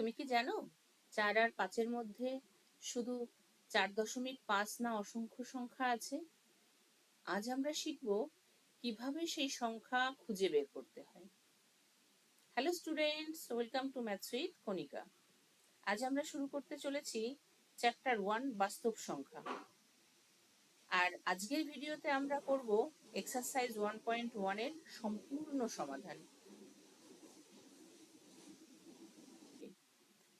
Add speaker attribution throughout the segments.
Speaker 1: তুমি কি জানো 4 আর 5-এর মধ্যে শুধু 4.5 না অসংখ্য সংখ্যা আছে? আজ আমরা শিখব কিভাবে সেই সংখ্যা খুঁজে বের করতে হয়। Hello students, welcome to maths with Kanika. আজ আমরা শুরু করতে চলেছি চ্যাপ্টার 1 বাস্তব সংখ্যা। আর আজকের ভিডিওতে আমরা করব এক্সারসাইজ 1.1 এর সম্পূর্ণ সমাধান।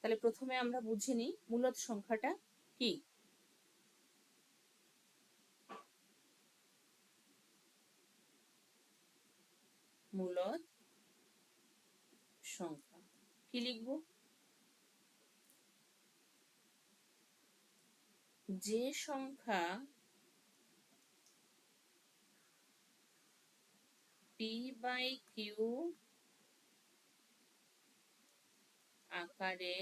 Speaker 1: তাহলে প্রথমে আমরা বুঝে নিই মূলদ সংখ্যাটা কি। মূলদ সংখ্যা কি লিখব? যে সংখ্যা p/q আকারে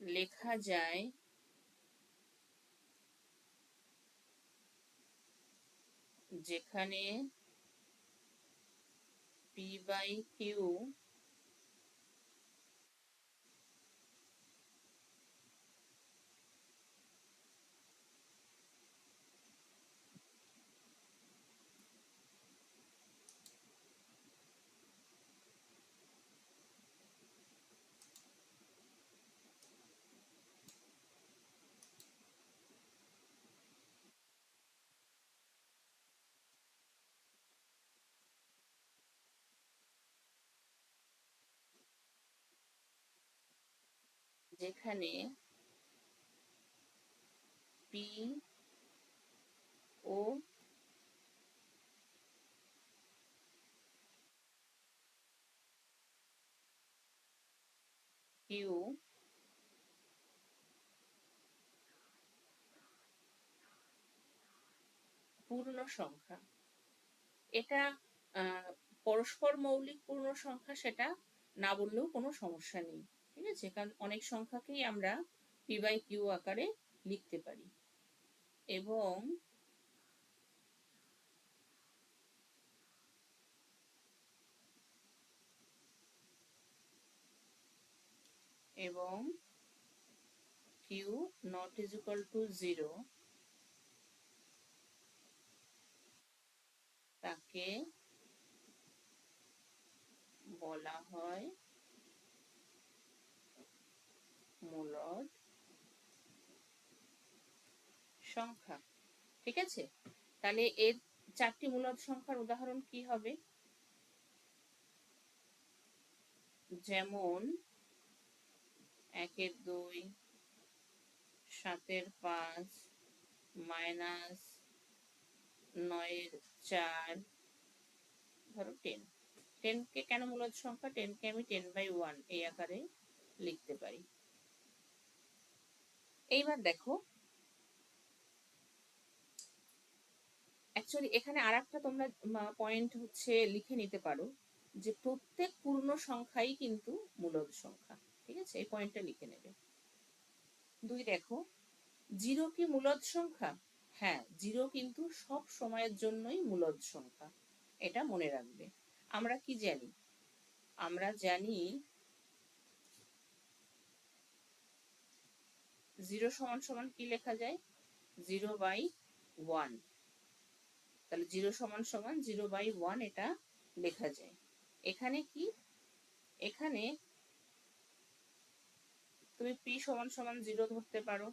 Speaker 1: লেখা যায় যেখানে p/q যেখানে p ও q পূর্ণ সংখ্যা। এটা পরস্পর মৌলিক পূর্ণ সংখ্যা, সেটা না বললেও কোনো সমস্যা নেই, ঠিক আছে? কারণ অনেক সংখ্যাকেই আমরা p/q আকারে লিখতে পারি। এবং এবং q not is equal to 0 তাকে বলা হয় মূলদ সংখ্যা, ঠিক আছে? তাহলে এর 4টি মূলদ সংখ্যার উদাহরণ কি হবে? যেমন 1-এর 2, 7-এর 5, -9-এর 4, ধরো 10। 10কে কেন মূলদ সংখ্যা? 10কে আমি 10/1 এই আকারে লিখতে পারি। এইবার দেখো, অ্যাকচুয়ালি এখানে আর একটা তোমরা পয়েন্ট হচ্ছে লিখে নিতে পারো যে প্রত্যেক পূর্ণ সংখ্যাই কিন্তু মূলদ সংখ্যা, ঠিক আছে? এই পয়েন্টটা লিখে নেবে। 2 দেখো, 0 কি মূলদ সংখ্যা? হ্যাঁ, 0 কিন্তু সব সময়ের জন্যই মূলদ সংখ্যা, এটা মনে রাখবে। আমরা কি জানি? আমরা জানি 0 সমান সমান কি লেখা যায়? 0/1। তাহলে 0 সমান সমান 0/1 এটা লেখা যায়। এখানে কি? এখানে তুমি p সমান সমান 0 ধরতে পারো,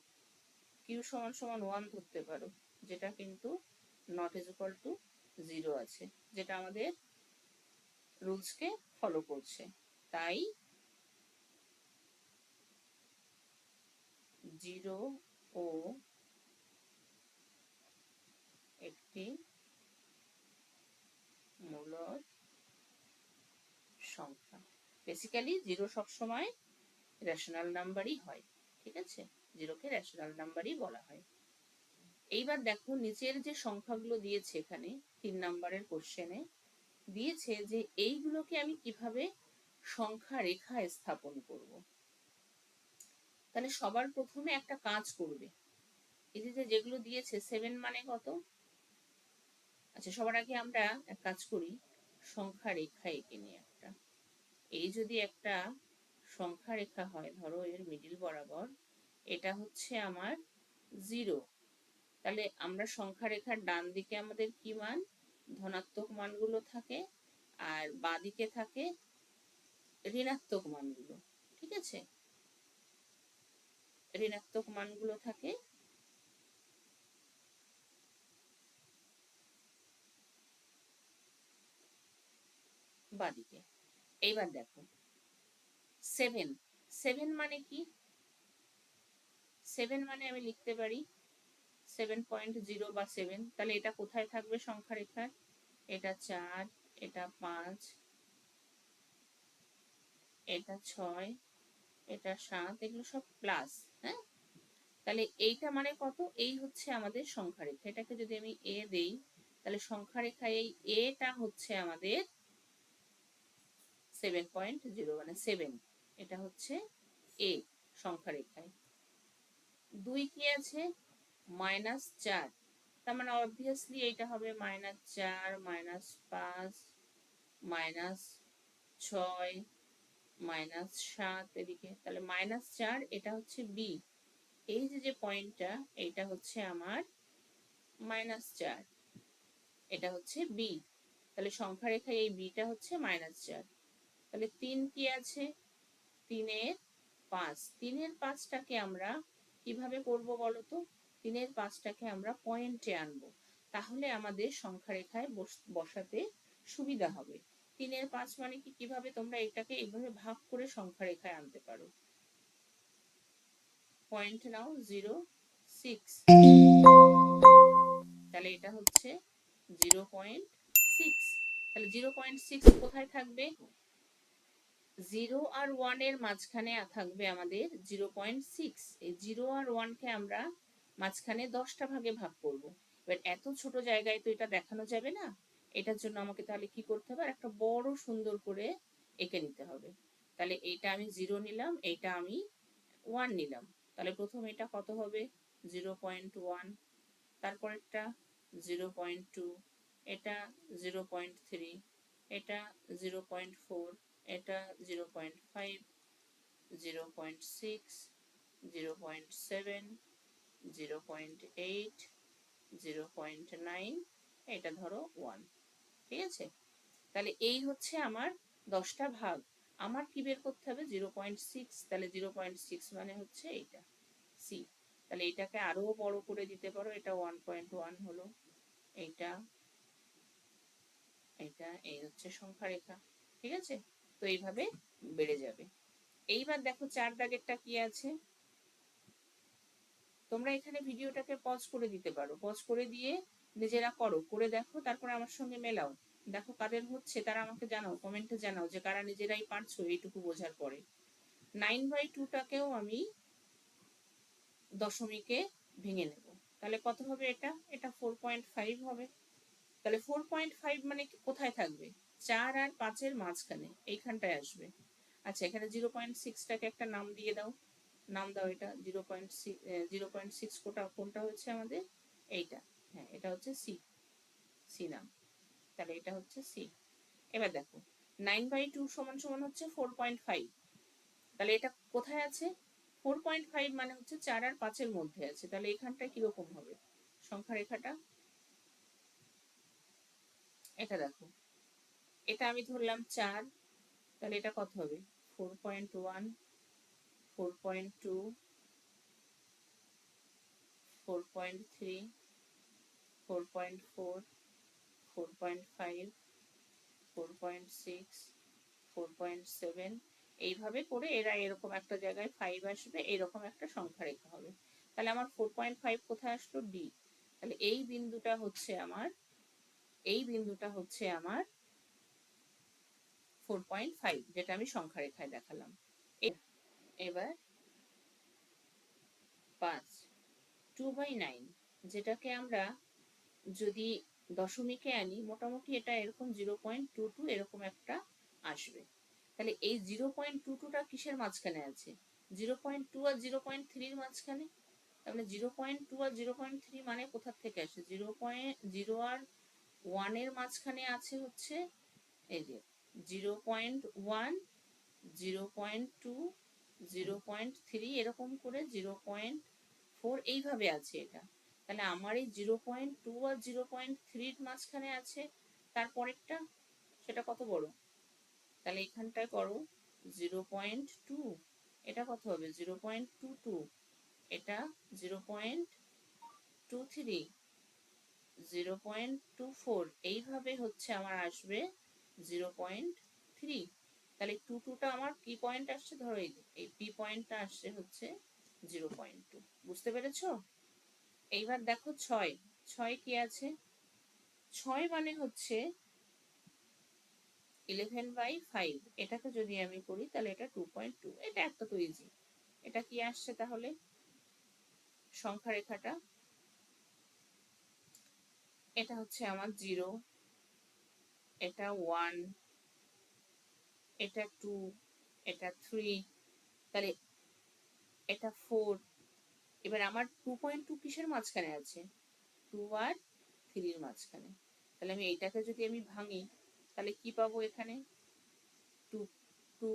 Speaker 1: q সমান সমান 1 ধরতে পারো, যেটা কিন্তু নট ইজ ইকুয়াল টু 0 আছে, যেটা আমাদের রুলসকে ফলো করছে। তাই 0 ও একটি মূলদ সংখ্যা। বেসিক্যালি 0 সবসময় রেশনাল নাম্বারই হয়, ঠিক আছে? 0কে রেশনাল নাম্বারই বলা হয়। এইবার দেখো নিচের যে সংখ্যাগুলো দিয়েছে, এখানে 3 নম্বরের কোশ্চেনে দিয়েছে যে এইগুলোকে আমি কিভাবে সংখ্যা রেখায় স্থাপন করব। তাহলে সবার প্রথমে একটা কাজ করবে, এই যে যেগুলো দিয়েছে 7 মানে কত? আচ্ছা, সবার আগে আমরা এক কাজ করি, সংখ্যা রেখা এঁকে নিই একটা। এই যদি একটা সংখ্যা রেখা হয়, ধরো এর মিডিল বরাবর, এটা হচ্ছে আমার 0, তাহলে আমরা সংখ্যা রেখার ডান দিকে আমাদের কি মান, ধনাত্মক মানগুলো থাকে, আর বাঁ দিকে থাকে ঋণাত্মক মানগুলো। ঠিক আছে, ঋণাত্মক মানগুলো থাকে বাঁ দিকে। এইবার দেখো 7, 7 মানে কি? 7 মানে আমি লিখতে পারি 7.0 বা 7, তাহলে এটা কোথায় থাকবে সংখ্যা রেখার? এটা 4, এটা 5, এটা 6, এটা 7, এগুলো সব প্লাস। হ্যাঁ, তাহলে এইটা মানে কত? এই হচ্ছে আমাদের সংখ্যা রেখা। এটাকে যদি আমি এ দেই, তাহলে সংখ্যা রেখায় এই এটা হচ্ছে আমাদের 7.0 মানে 7, এটা হচ্ছে এ সংখ্যা রেখায়। 2 কি আছে? -4, তার মানে অবভিয়াসলি এইটা হবে -4, -5, -6, -7 এদিকে, তাহলে -4, এটা হচ্ছে বি। এই যে পয়েন্টটা, এইটা হচ্ছে আমার -4, এটা হচ্ছে বি। তাহলে সংখ্যা রেখায় এই বিটা হচ্ছে -4। তাহলে 3 কি আছে? 3-এর 5, 3-এর 5টাকে আমরা কিভাবে করব বলো তো? 3-এর 5টাকে আমরা পয়েন্টে আনবো, তাহলে আমাদের সংখ্যা রেখায় বসাতে সুবিধা হবে। 3-এর 5 মানে কি? কিভাবে তোমরা এটাকে এইভাবে ভাগ করে সংখ্যা রেখায় আনতে পারো। পয়েন্ট নাও 0, 6, তাহলে এটা হচ্ছে 0.6। তাহলে 0.6 কোথায় থাকবে? 0 আর 1 এর মাঝখানে থাকবে আমাদের 0.6। এই 0 আর 1 কে আমরা মাঝখানে 10টা ভাগে ভাগ করব। এবার এত ছোট জায়গায় তো এটা দেখানো যাবে না, এটার জন্য আমাকে তাহলে কি করতে হবে? একটা বড় সুন্দর করে এঁকে নিতে হবে। তাহলে এইটা আমি 0 নিলাম, এইটা আমি 1 নিলাম। তাহলে প্রথম এটা কত হবে? 0.1, তারপরেরটা 0.2, এটা 0.3, এটা 0.4, এটা 0.5, 0.6, 0.7, 0.8, 0.9, এটা ধরো 1। ঠিক আছে, তাহলে এই হচ্ছে আমার 10টা ভাগ। আমার কি বের করতে হবে? 0.6, তাহলে 0.6 মানে হচ্ছে এইটা সি। তাহলে এটাকে আরো বড় করে দিতে পারো, এটা 1.1 হলো, এইটা, এটা, এই হচ্ছে সংখ্যা রেখা। ঠিক আছে, তো এইভাবে বেড়ে যাবে। এইবার দেখো 4 দাগেরটা কি আছে। তোমরা এখানে ভিডিওটাকে পজ করে দিতে পারো, পজ করে দিয়ে নিজেরা করো, করে দেখো, তারপরে আমার সঙ্গে মেলাও, দেখো কাদের হচ্ছে তারা আমাকে জানাও, কমেন্টে জানাও যে কারা নিজেরাই পারছো এইটুকু বোঝার পরে। 9/2টাকেও আমি দশমিকে ভেঙে নেব, তাহলে কত হবে? এটা 4.5 হবে। তাহলে 4.5 মানে কোথায় থাকবে? 4 আর 5-এর মাঝখানে, এইখানটায় আসবে। আচ্ছা, এখানে 0.6টাকে একটা নাম দিয়ে দাও, নাম দাও। এটা 0.6, 0.6 কোনটা হচ্ছে আমাদের? এইটা, হ্যাঁ, এটা হচ্ছে সি, সি নাম। তাহলে এটা হচ্ছে সি। এবার দেখো 9/2 সমান সমান হচ্ছে 4.5, তাহলে এটা কোথায় আছে? 4.5 মানে হচ্ছে 4 আর 5-এর মধ্যে আছে। তাহলে এখানটা কিরকম হবে সংখ্যা রেখাটা? এটা দেখো, এটা আমি ধরলাম 4, তাহলে এটা কত হবে? 4.1, 4.2, 4.3, 4.4, 4.5, 4.6, 4.7, এইভাবে করে এরা এরকম একটা জায়গায় 5 আসবে, এরকম একটা সংখ্যা রেখা হবে। তাহলে আমার 4.5 কোথায় আসলো? ডি। তাহলে এই বিন্দুটা হচ্ছে আমার, এই বিন্দুটা হচ্ছে আমার 4.5, যেটা আমি সংখ্যা রেখায় দেখালাম। এবার 5, 2/9, যেটাকে আমরা যদি দশমিকে আনি, মোটামুটি এটা এরকম 0.22 এরকম একটা আসবে। তাহলে এই 0.22টা কিসের মাঝখানে আছে? 0.2 আর 0.3-র মাঝখানে। তাহলে 0.2 আর 0.3 মানে কোথা থেকে আসে? 0 আর 1-এর মাঝখানে আছে হচ্ছে এই যে 0.1 0.2, 0.3, এরকম করে 0.4 এইভাবে আছে এটা। তাহলে আমার এই 0.2 আর 0.3 মাঝখানে আছে তারপরেরটা, সেটা কত বড়? তাহলে এখানটায় করো 0.2, এটা কত হবে? 0.22, এটা 0.23, 0.24, এইভাবে হচ্ছে আমার আসবে 0.3। তাহলে 2টা আমার পি পয়েন্ট আসছে, ধরো এই পি পয়েন্টটা আসছে হচ্ছে 0.2। বুঝতে পেরেছো? এইবার দেখো 6, 6 কি আছে? 6 মানে হচ্ছে 11/5, এটাকে যদি আমি করি তাহলে এটা 2.2, এটা একটা তো ইজি। এটা কি আসছে তাহলে সংখ্যা রেখাটা? এটা হচ্ছে আমার 0, এটা 1, এটা 2, এটা 3, তাহলে এটা 4। এবার আমার 2.2 কিসের মাঝখানে আছে? 2 আর 3 মাঝখানে। তাহলে আমি এইটাকে যদি আমি ভাঙি তাহলে কি পাবো এখানে? 2, 2,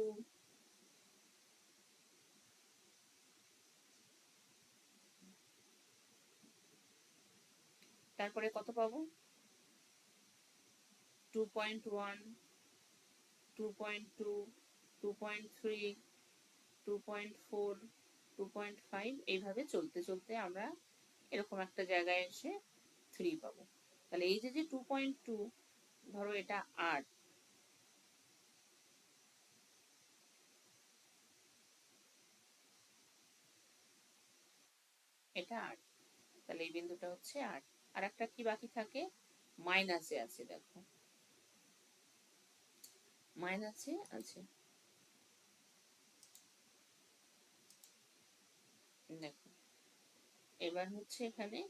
Speaker 1: তারপরে কত পাবো? 2.1, 2.2, 2.3, 2.4, 2.5, এইভাবে চলতে চলতে আমরা এরকম একটা জায়গায় এসে 3 পাবো। তাহলে এই যে 2.2, ধরো এটা 8, এটা 8, তাহলে এই বিন্দুটা হচ্ছে 8। আর একটা কি বাকি থাকে? মাইনাসে আছে, দেখো মাইনাসে আছে, দেখো। এবার হচ্ছে এখানে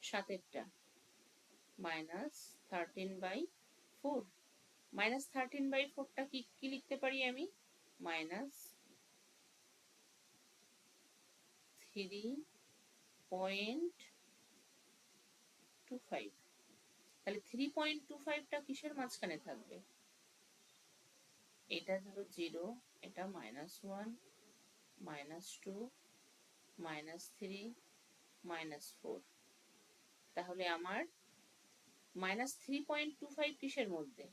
Speaker 1: 7এরটা -13/4, -13/4টা কি কি লিখতে পারি আমি? -3.25। তাহলে 3.25টা কিসের মাঝখানে থাকবে? এটা ধরো 0, এটা -1, -2, -3, -4। তাহলে আমার -3.25 কিসের মধ্যে?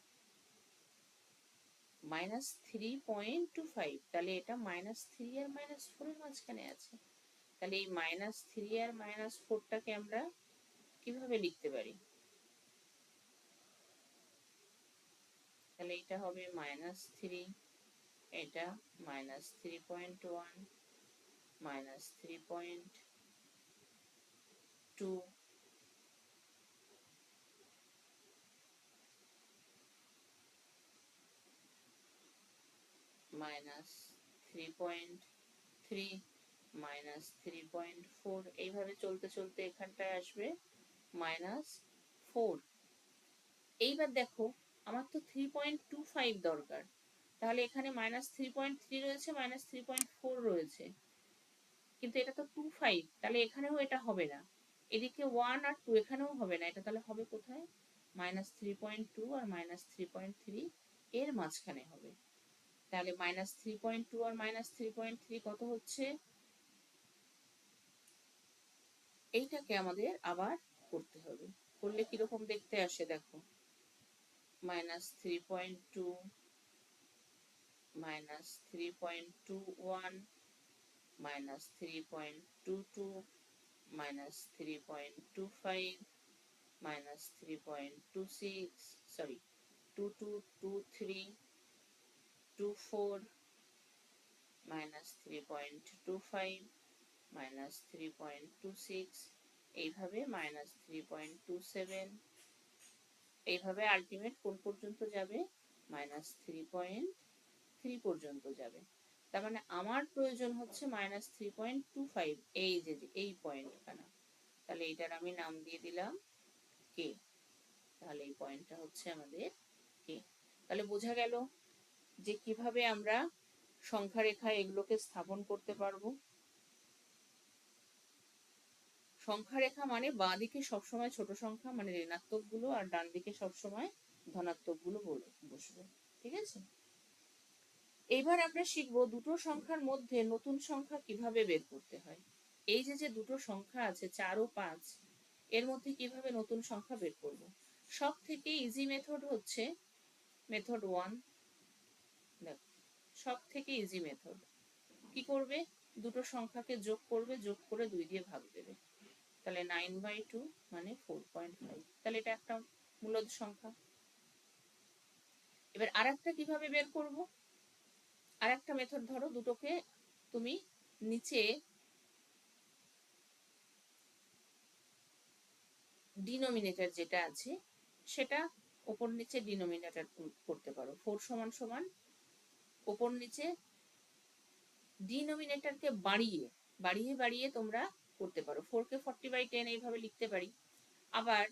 Speaker 1: -3.25, তাহলে এটা -3 আর -4 এর মাঝখানে আছে। তাহলে এই -3 আর -4টাকে আমরা কিভাবে লিখতে পারি? তাহলে এটা হবে -3, এটা -3.1, -3.2, -3.3, -3.4, এইভাবে চলতে চলতে এখানটায় আসবে -4। এইবার দেখো আমার তো 3.25 দরকার, তাহলে এখানে -3.3 রয়েছে, -3.4 রয়েছে, কিন্তু এটা তো 25, তাহলে এখানেও এটা হবে না। এদিকে 1 আর 2 এখানেও হবে না, এটা তাহলে হবে কোথায়? -3.2 আর -3.3 এর মাঝখানে হবে। তাহলে -3.2 আর -3.3 কত হচ্ছে? এইটাকে আমাদের আবার করতে হবে। করলে কিরকম দেখতে আসে দেখো, -3.2, -3.21, -3.22, -3.25, -3.26, sorry, 22, 23, 24, -3.25, -3.26, এইভাবে -3.27, এইভাবে আলটিমেট কোন পর্যন্ত যাবে? -3.3 পর্যন্ত যাবে। তার মানে আমার প্রয়োজন হচ্ছে -3.25, এই যে এই পয়েন্টখানা। তাহলে এটার আমি নাম দিয়ে দিলাম কে। তাহলে এই পয়েন্টটা হচ্ছে আমাদের কে। তাহলে বোঝা গেল যে কিভাবে আমরা সংখ্যা রেখায় এগুলোকে স্থাপন করতে পারবো। সংখ্যা রেখা মানে বাঁ দিকে সবসময় ছোট সংখ্যা মানে ঋণাত্মক গুলো, আর ডান দিকে সবসময় ধনাত্মক গুলো বসবে। ঠিক আছে? এবার আমরা শিখবো দুটো সংখ্যার মধ্যে নতুন সংখ্যা কিভাবে বের করতে হয়। এই যে দুটো সংখ্যা আছে 4 ও 5, এর মধ্যে কিভাবে নতুন সংখ্যা বের করব। সব থেকে ইজি মেথড হচ্ছে মেথড 1। দেখো, সব থেকে ইজি মেথড কি করবে, দুটো সংখ্যাকে যোগ করবে, যোগ করে 2 দিয়ে ভাগ দেবে। তাহলে 9/2 মানে 4.5। তাহলে এটা একটা মূলদ সংখ্যা। এবার আরেকটা কিভাবে বের করব, আরেকটা মেথড ধরো, দুটোকে তুমি নিচে ডিনোমিনেটর যেটা আছে সেটা ওপর নিচে ডিনোমিনেটর করতে পারো। 4 সমান সমান ওপর নিচে ডিনোমিনেটরকে বাড়িয়ে বাড়িয়ে বাড়িয়ে তোমরা করতে পারো। 4কে 40/10 এইভাবে লিখতে পারি। আবার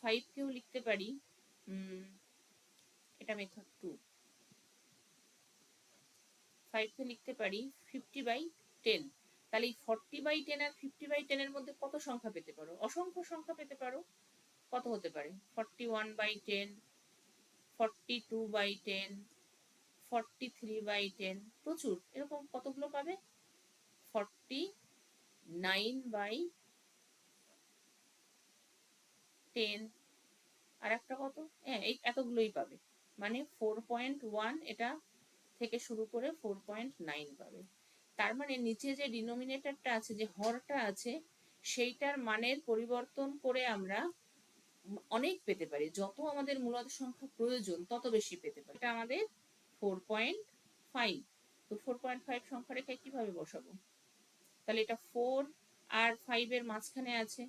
Speaker 1: 5কেও লিখতে পারি, এটা মেথড 2। 5কে লিখতে পারি 50/10। তাহলে এই 40/10 আর 50/10 এর মধ্যে কত সংখ্যা পেতে পারো, অসংখ্য সংখ্যা পেতে পারো। কত হতে পারে, 41/10, 42/10, 43/10, প্রচুর, এরকম কতগুলো পাবে, 49/10। আর একটা কত, হ্যাঁ এই এতগুলোই পাবে। মানে 4.1 এটা থেকে শুরু করে 4.9 পাবে। তার মানে নিচে যে ডিনোমিনেটরটা আছে, যে হরটা আছে, সেইটার মানের পরিবর্তন করে আমরা অনেক পেতে পারি। যত আমাদের মূলদ সংখ্যা প্রয়োজন তত বেশি পেতে পারি। এটা আমাদের 4.5। তো 4.5 সংখ্যা রেখায় কিভাবে বসাবো, তাহলে এটা 4 আর 5 এর মাঝখানে আছে,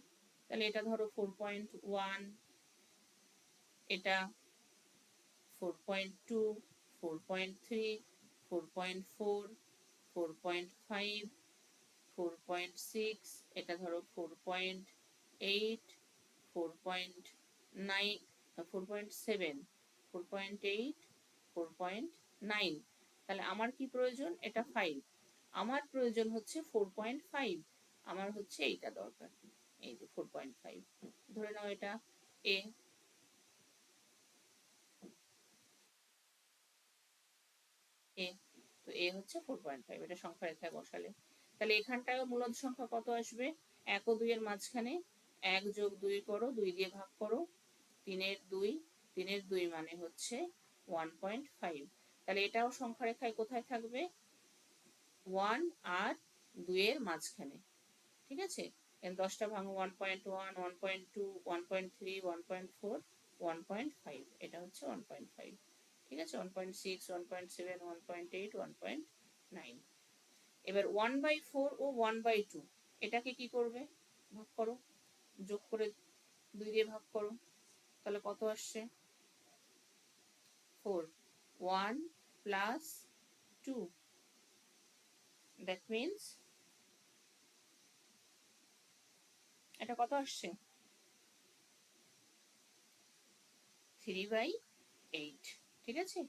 Speaker 1: তাহলে এটা ধরো 4.1, এটা 4.2, 4.3, 4.4, 4.5, 4.6, এটা ধরো 4.8, 4.9, 4.7, 4.8, 4.9। তাহলে আমার কি প্রয়োজন, এটা 5, আমার প্রয়োজন হচ্ছে 4.5, আমার হচ্ছে এইটা দরকার, এই যে 4.5। ধরে নাও এটা এ, এ তো এ হচ্ছে 4.5, এটা সংখ্যা রেখায় বসালে। তাহলে এখানটায় মূলদ সংখ্যা কত আসবে, 1 ও 2 এর মাঝখানে 1 যোগ 2 করো, 2 দিয়ে ভাগ করো, 3/2, 3/2 মানে হচ্ছে 1.5। তাহলে এটাও সংখ্যা রেখায় কোথায় থাকবে, 1 আর 2 এর মাঝখানে। ঠিক আছে, 10টা ভাঙো, 1.1, 1.2, 1.3, 1.4, 1.5, এটা হচ্ছে 1.5। ঠিক আছে, 1.6, 1.7, 1.8, 1.9। এবার 1/4 ও 1/2 এটাকে কি করবে, ভাগ করো, যোগ করে 2 দিয়ে ভাগ করো, তাহলে কত আসছে, 4। 1 প্লাস 2, দ্যাট মিনস এটা কত আসছে, 3/8। ঠিক আছে,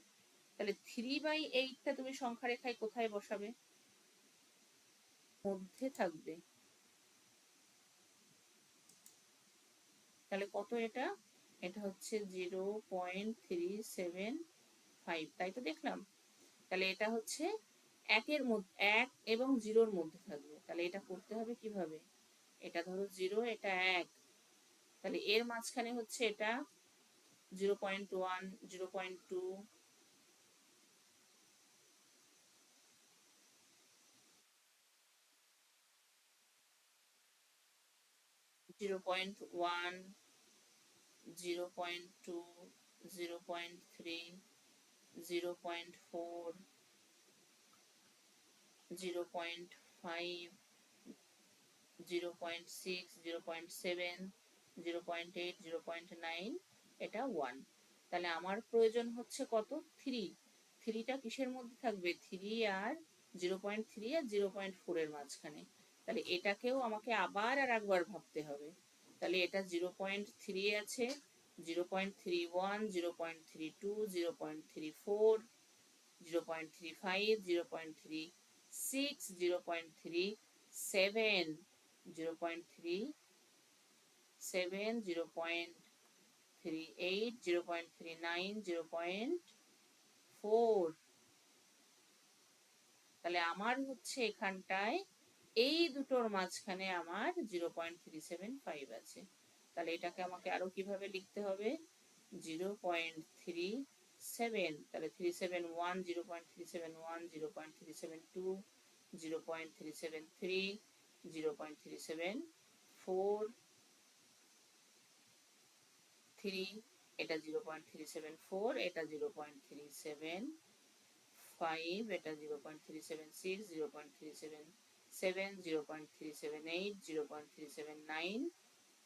Speaker 1: তাহলে 3/8টা তুমি সংখ্যা রেখায় কোথায় বসাবে, মধ্যে থাকবে। তাহলে কত এটা, এটা হচ্ছে 0.375, তাই তো দেখলাম। তাহলে এটা হচ্ছে 1 এবং 0-র মধ্যে থাকবে। তাহলে এটা করতে হবে কিভাবে, এটা ধরো 0, এটা 1, তাহলে এর মাঝখানে হচ্ছে এটা 0.1, 0.2, 0.1, 0.2, 0.3, 0.4, 0.5, 0.6, 0.7, 0.8, 0.9, এটা 1। তাহলে আমার প্রয়োজন হচ্ছে কত, 3। 3টা কিসের মধ্যে থাকবে, 3 আর 0.3 আর 0.4 এর মাঝখানে। তাহলে এটাকেও আমাকে আবার আর একবার ভাবতে হবে। তাহলে এটা 0.3 আছে, 0.31, 0.32, 0.34, 0.35, 0.36, 0.37, 0.37, 0.38, 0.39, 0.4, তাহলে আমার হচ্ছে এখানটায় এই দুটোর মাঝখানে আমার 0.375 আছে। তাহলে এটাকে আমাকে আরো কিভাবে লিখতে হবে? 0.37, তাহলে 371, 0.371, 0.372, 0.373, 0.374, 3, এটা 0.374, এটা 0.375, এটা 0.376, 0.377, 0.378, 0.379,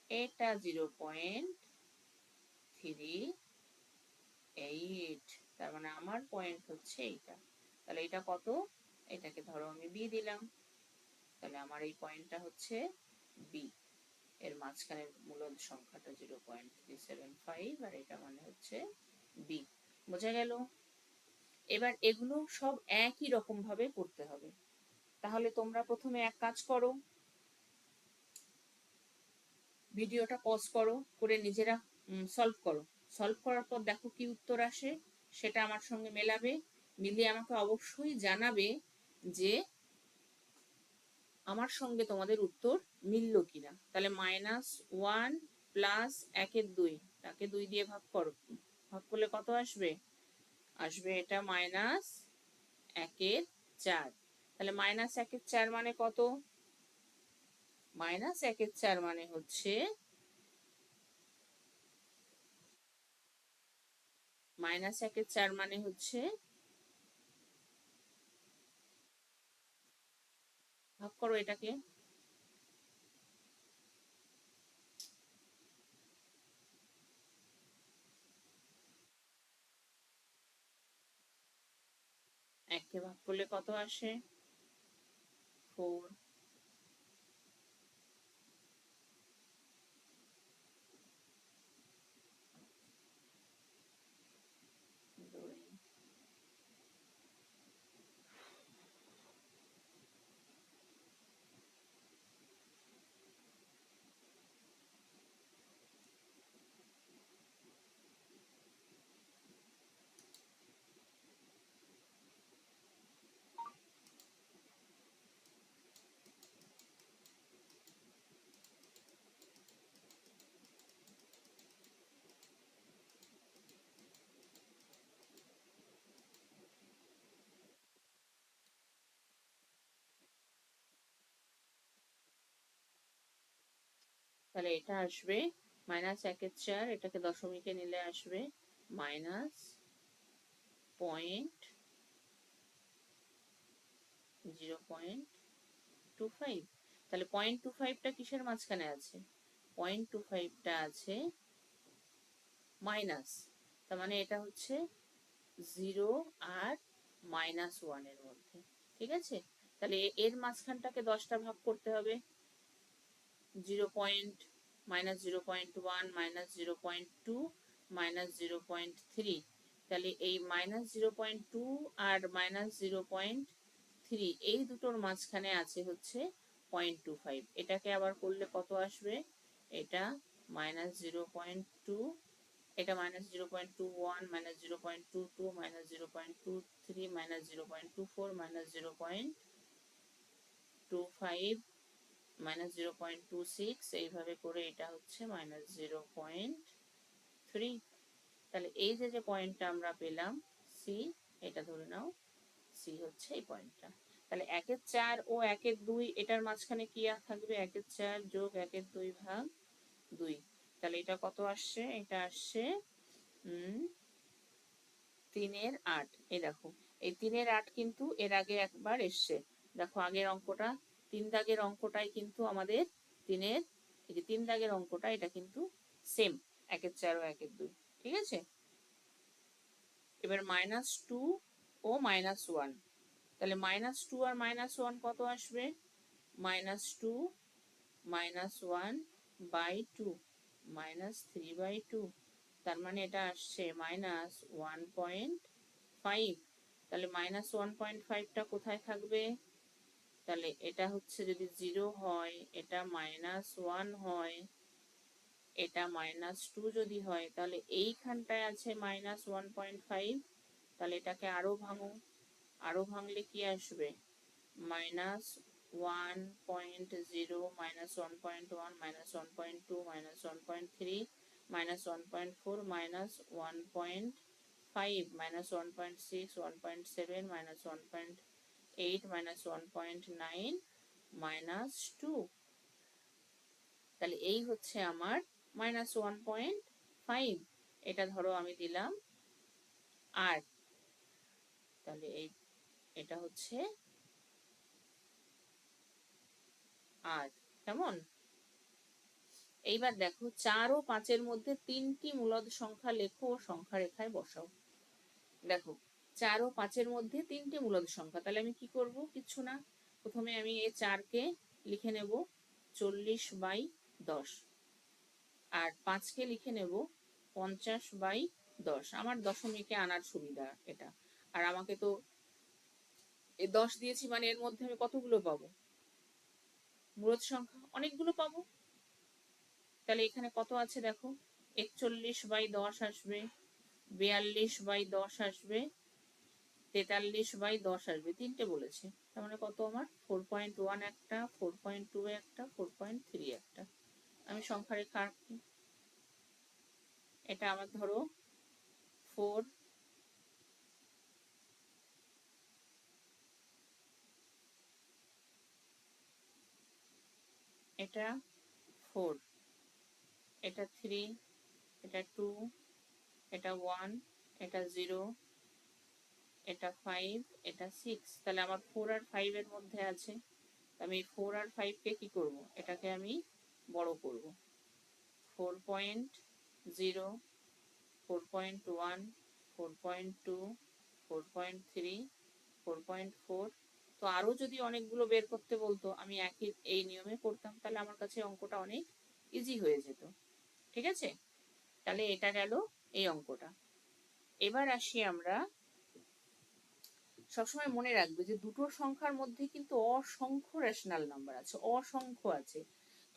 Speaker 1: এটা 0.38। তার মানে আমার পয়েন্ট হচ্ছে এইটা। তাহলে এটা কত? এটাকে ধরো আমি বি দিলাম। তাহলে আমার এই পয়েন্টটা হচ্ছে বি, এর মাঝখানের মূলদ সংখ্যাটা 0.375, আর এটা মানে হচ্ছে বি। বোঝা গেল? এবার এগুলো সব একই রকম ভাবে করতে হবে। তাহলে তোমরা প্রথমে এক কাজ করো, ভিডিওটা পজ করো, করে নিজেরা সলভ করো। সলভ করার পর দেখো কি উত্তর আসে, সেটা আমার সঙ্গে মেলাবে, মিলিয়ে আমাকে অবশ্যই জানাবে যে আমার সঙ্গে তোমাদের উত্তর মিলল কিনা। তাহলে -1 প্লাস 1/2, তাকে 2 দিয়ে ভাগ করো, ভাগ করলে কত আসবে? আসবে এটা -1/4। তাহলে -1/4 মানে কত? -1/4 মানে হচ্ছে -1/4 মানে হচ্ছে, ভাগ করো এটাকে, এককে ভাগ করলে কত আসে? 4। তাহলে এটা আসবে -1/4, এটাকে দশমিকে নিলে আসবে -0.25। তাহলে 0.25টা কিসের মাঝখানে আছে? 0.25টা আছে মাইনাস, তার মানে এটা হচ্ছে 0 আর -1 এর মধ্যে। ঠিক আছে? তাহলে এর মাঝখানটাকে 10টা ভাগ করতে হবে। 0. -0.1, -0.2, -0.3। তাহলে এই -0.2 আর -0.3 এই দুটোর মাঝখানে আছে হচ্ছে 0.25। এটাকে আবার করলে কত আসবে? এটা -0.2, এটা -0.21, -0.22, -0.23, -0.24, -0.25, -0.26, এইভাবে করে এটা হচ্ছে -0.3। তাহলে এই যে পয়েন্টটা আমরা পেলাম সি, এটা ধরে নাও সি হচ্ছে এই পয়েন্টটা। তাহলে 1/4 ও 1/2 এটার মাঝখানে কি থাকবে? 1/4 যোগ 1/2 ভাগ 2। তাহলে এটা কত আসছে? এটা আসছে 3/8। এই দেখো, এই 3/8 কিন্তু এর আগে একবার এসছে। দেখো আগের অঙ্কটা, 3 দাগের অঙ্কটাই কিন্তু আমাদের তিনের, এই যে 3 দাগের অঙ্কটা, এটা কিন্তু সেম, 1/4 ও 1/2। ঠিক আছে? এবার -2 ও -1, তাহলে -2 আর -1 কত আসবে? -2 -1/2 -3/2। তার মানে এটা আসছে -1.5। তাহলে -1.5টা কোথায় থাকবে? তাহলে এটা হচ্ছে যদি 0 হয়, এটা -1 হয়, এটা -2 যদি হয়, তাহলে এইখানটায় আছে -1.5। তাহলে এটাকে আরো ভাঙো, আরো ভাঙলে কি আসবে? -1.0, -1.1, -1.2, -1.3, -1.4, -1.5, -1.6, -1.7, -1.8, -1.9, -2। তাহলে এই হচ্ছে আমার -1.5। এটা ধরো আমি দিলাম আর, তাহলে এটা হচ্ছে আর, কেমন? এইবার দেখো 4 ও 5-এর মধ্যে 3টি মূলদ সংখ্যা লেখো ও সংখ্যা রেখায় বসাও। দেখো 4 ও 5-এর মধ্যে 3টি মূলদ সংখ্যা, তাহলে আমি কি করব? কিছু না, প্রথমে আমি এই 4কে লিখে নেব 40/10, আর 5কে লিখে নেব 50/10। আমার দশমিকে আনার সুবিধা এটা। আর আমাকে তো 10 দিয়েছি, মানে এর মধ্যে আমি কতগুলো পাবো? মূলদ সংখ্যা অনেকগুলো পাবো। তাহলে এখানে কত আছে দেখো, 41/10 আসবে, 42/10 আসবে, 43/10 আসবে, 3টে বলেছে। তার মানে কত আমার? 4.1 একটা, 4.2 একটা, 4.3 একটা। আমি সংখ্যা রেখা আঁকি। এটা আমার ধরো 4, এটা 4, এটা 3, এটা 2, এটা 1, এটা 0, এটা 5, এটা 6। তাহলে আমার 4 আর 5 এর মধ্যে আছে। আমি 4 আর 5 কে কি করব? এটাকে আমি বড় করব। 4.0, 4.1, 4.2, 4.3, 4.4। তো আরো যদি অনেকগুলো বের করতে বলতো, আমি একই এই নিয়মে করতাম, তাহলে আমার কাছে অঙ্কটা অনেক ইজি হয়ে যেত। ঠিক আছে? তাহলে এটা গেল এই অঙ্কটা। এবার আসি আমরা, সবসময় মনে রাখবে যে দুটো সংখ্যার মধ্যে কিন্তু অসংখ্য রেশনাল নাম্বার আছে, অসংখ্য আছে।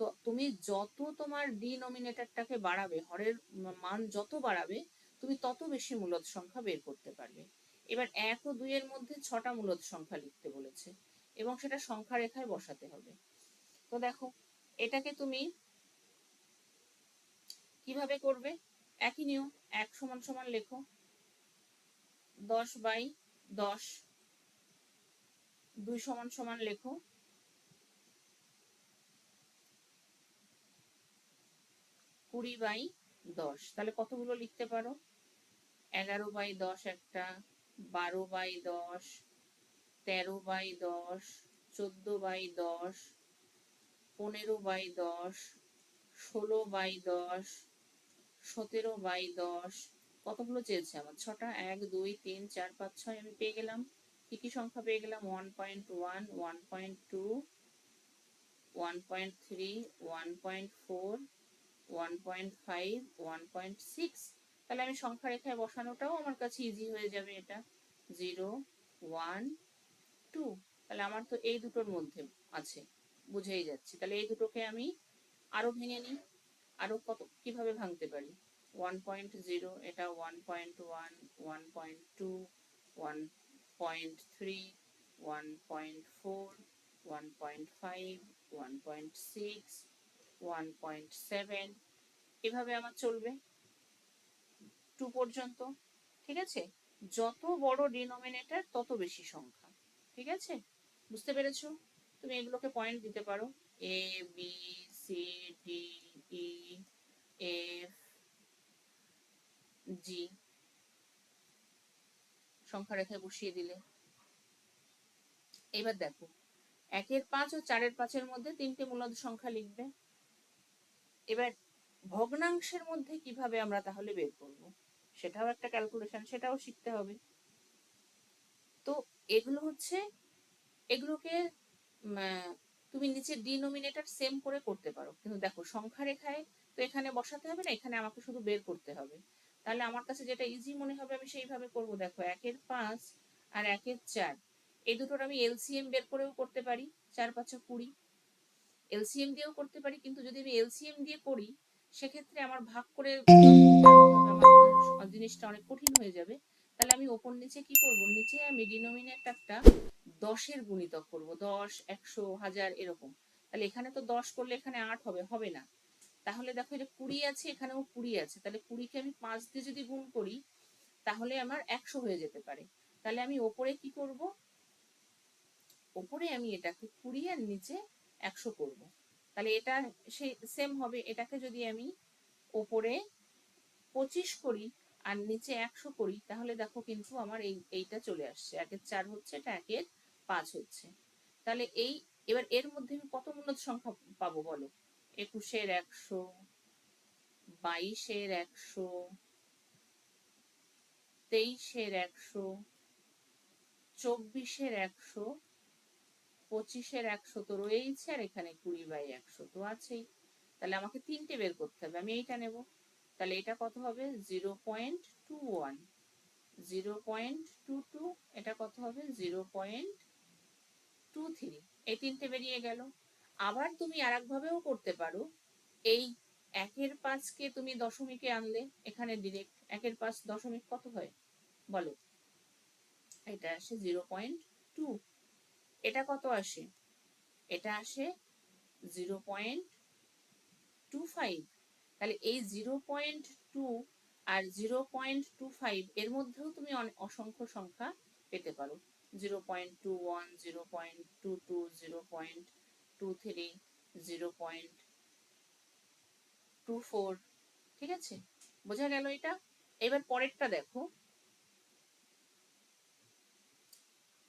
Speaker 1: তো তুমি যত তোমার ডিনোমিনেটরটাকে বাড়াবে, হরের মান যত বাড়াবে, তুমি তত বেশি মূলদ সংখ্যা বের করতে পারবে। এবার 1 ও 2 এর মধ্যে 6টা মূলদ সংখ্যা লিখতে বলেছে এবং সেটা সংখ্যা রেখায় বসাতে হবে। তো দেখো এটাকে তুমি কিভাবে করবে? একই নিয়ম, 1 সমান সমান লেখো 10/10, 2 সমান সমান লেখো 20/10। তাহলে কতগুলো লিখতে পারো? 11/10 একটা, 12/10, 13/10, 14/10, 15/10, 16/10, 17/10। কতগুলো চেয়েছে আমার? 6টা। 1, 2, 3, 4, 5, 6 আমি পেয়ে গেলাম। কি কি সংখ্যা পেয়ে গেলাম? 1.1, 1.2, 1.3, 1.4, 1.5, 1.6। তাহলে আমি সংখ্যা রেখায় বসানোটাও আমার কাছে ইজি হয়ে যাবে। এটা 0, 1, 2। তাহলে আমার তো এই দুটোর মধ্যে আছে, বুঝেই যাচ্ছে। তাহলে এই দুটোকে আমি আরো ভেঙে নিই। আরো কত কিভাবে ভাঙতে পারি? 1.0, এটা 1.1, 1.2, 1.3, 1.4, 1.5, 1.6, 1.7। এভাবে আমার চলবে 2 পর্যন্ত। ঠিক আছে? যত বড় ডিনোমিনেটর তত বেশি সংখ্যা। ঠিক আছে? বুঝতে পেরেছো? তুমি এগুলোকে পয়েন্ট দিতে পারো, A B C D E F G, সংখ্যা রেখায় বসিয়ে দিলে। এবার দেখো 1-এর 5 ও 4-এর 5-এর মধ্যে 3টে মূলদ সংখ্যা লিখবে। এবার ভগ্নাংশের মধ্যে কিভাবে আমরা তাহলে বের করব, সেটাও একটা ক্যালকুলেশন, সেটাও শিখতে হবে। তো এগুলো হচ্ছে, এগুলোকে তুমি নিচে ডিনোমিনেটর সেম করে করতে পারো, কিন্তু দেখো সংখ্যা রেখায় তো এখানে বসাতে হবে না, এখানে আমাকে শুধু বের করতে হবে। তাহলে আমার কাছে যেটা ইজি মনে হবে আমি সেইভাবে করব। দেখো 1-এর 5 আর 1-এর 4, এই দুটোর আমি এলসিএম বের করেও করতে পারি। 4 5 20, এলসিএম দিয়েও করতে পারি। কিন্তু যদি আমি এলসিএম দিয়ে করি সেক্ষেত্রে আমার ভাগ করে আমার জিনিসটা অনেক কঠিন হয়ে যাবে। তাহলে আমি ওপর নিচে কি করব, নিচে আমি ডিনোমিনেটরটা 10-এর গুণিতক করব, 10, 100, 1000 এরকম। তাহলে এখানে তো 10 করলে এখানে 8 হবে, হবে না। তাহলে দেখো এটা 20 আছে, এখানেও 20 আছে, তাহলে 20-কে আমি 5 দিয়ে যদি গুণ করি তাহলে আমার 100 হয়ে যেতে পারে। তাহলে আমি ওপরে কি করব, ওপরে আমি এটাকে 20 আর নিচে 100 করব। তাহলে এটা সেই সেম হবে। এটাকে যদি আমি ওপরে 25 করি আর নিচে 100 করি তাহলে দেখো কিন্তু আমার এইটা চলে আসছে, 1-এর 4 হচ্ছে, এটা 1-এর 5 হচ্ছে। তাহলে এবার এর মধ্যে আমি কত মূলদ সংখ্যা পাবো বলো? 21-এর 100, 22-এর 100, 23-এর 100, 24-এর 100, 25-এর 100 তো রয়েছে, আর এখানে 20/100 তো আছেই। তাহলে আমাকে 3টে বের করতে হবে, আমি এইটা নেব। তাহলে এটা কত হবে? 0.21, 0.22, এটা কত হবে? 0.23। এই 3টে বেরিয়ে গেল। আবার তুমি আর একভাবেও করতে পারো, এই 1-এর 5-কে তুমি দশমিকে আনলে, এখানে ডিরেক্ট 1-এর 5 দশমিক কত হয় বলো? এটা আসে 0.2। এটা কত আসে? এটা আসে 0.25। তাহলে এই 0.2 আর 0.25 এর মধ্যেও তুমি অসংখ্য সংখ্যা পেতে পারো। 0.21, 0.22, 0.23, 0.24। ঠিক আছে, বোঝা গেল এটা? এবার পরেরটা দেখো,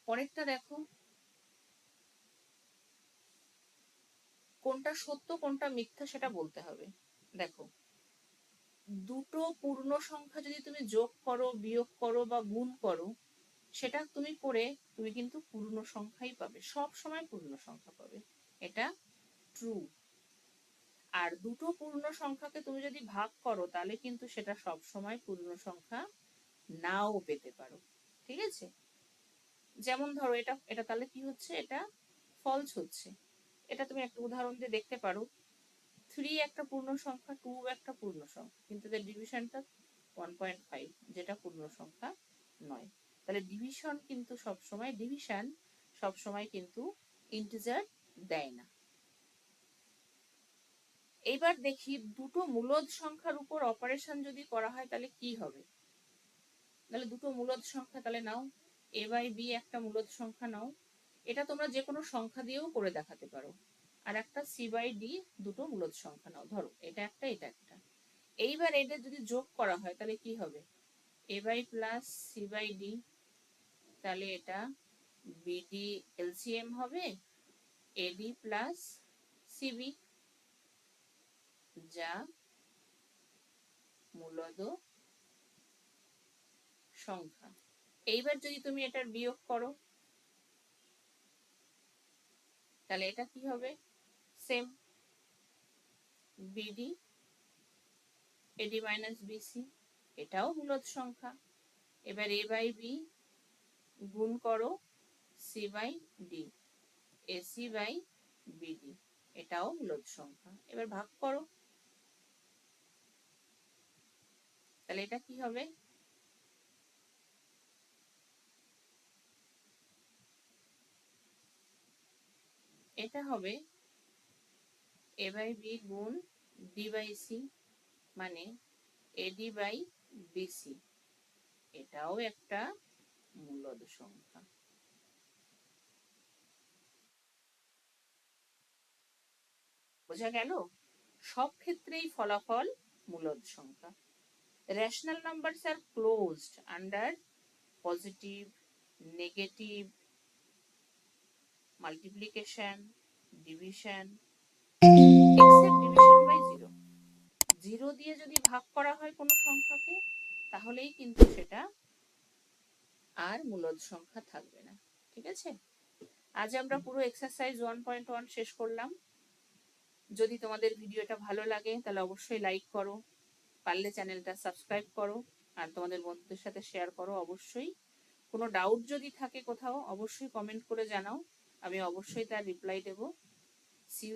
Speaker 1: পরেরটা দেখো কোনটা সত্য কোনটা মিথ্যা সেটা বলতে হবে। দেখো, দুটো পূর্ণ সংখ্যা যদি তুমি যোগ করো, বিয়োগ করো বা গুণ করো, সেটা তুমি করে তুমি কিন্তু পূর্ণ সংখ্যাই পাবে, সব সময় পূর্ণ সংখ্যা পাবে, এটা ট্রু। আর দুটো পূর্ণ সংখ্যাকে তুমি যদি ভাগ করো তাহলে কিন্তু সেটা সব সময় পূর্ণ সংখ্যা নাও পেতে পারো। ঠিক আছে, যেমন ধরো এটা এটা তাহলে কি হচ্ছে, এটা ফলস হচ্ছে। এটা তুমি একটা উদাহরণ দিয়ে দেখতে পারো। 3 একটা পূর্ণ সংখ্যা, 2 একটা পূর্ণ সংখ্যা, কিন্তু এদের ডিভিশনটা 1.5, যেটা পূর্ণ সংখ্যা নয়। তাহলে ডিভিশন কিন্তু সবসময় কিন্তু ইন্টিজার দেয় না। এইবার দেখি দুটো মূলদ সংখ্যার উপর অপারেশন যদি করা হয় তাহলে কি হবে। তাহলে দুটো মূলদ সংখ্যা তাহলে নাও, a/b একটা মূলদ সংখ্যা নাও, এটা তোমরা যে কোনো সংখ্যা দিয়েও করে দেখাতে পারো। আর একটা c/d দুটো মূলদ সংখ্যা নাও, ধরো এটা একটা এটা একটা। এইবার এদের যদি যোগ করা হয় তাহলে কি হবে? a/+ c/d, তাহলে এটা bd LCM হবে ad প্লাস cb, যা মূলদ সংখ্যা। এইবার যদি তুমি এটার বিয়োগ করো তাহলে এটা কি হবে? Same, bd ad minus bc, এটাও মূলদ সংখ্যা। এবার a/b গুণ করো c/d, ac/bd, এটাও মূলদ সংখ্যা। এবার ভাগ করো, তাহলে এটা কি হবে? এটা হবে a/b গুণ d/c, মানে ad/bc, এটাও একটা মূলদ সংখ্যা। বোঝা গেল? সব ক্ষেত্রেই ফলাফল মূলদ সংখ্যা। Rational numbers are closed under positive, negative, multiplication, division, except division by zero. Zero দিয়ে যদি ভাগ করা হয় কোনো সংখ্যাকে তাহলেই কিন্তু সেটা আর মূলদ সংখ্যা থাকবে না। ঠিক আছে, আজ আমরা পুরো এক্সারসাইজ 1.1 শেষ করলাম। যদি তোমাদের ভিডিওটা ভালো লাগে তাহলে অবশ্যই লাইক করো, পারলে চ্যানেলটা সাবস্ক্রাইব করো, আর তোমাদের বন্ধুদের সাথে শেয়ার করো অবশ্যই। কোনো ডাউট যদি থাকে কোথাও অবশ্যই কমেন্ট করে জানাও, আমি অবশ্যই তার রিপ্লাই দেবো। C you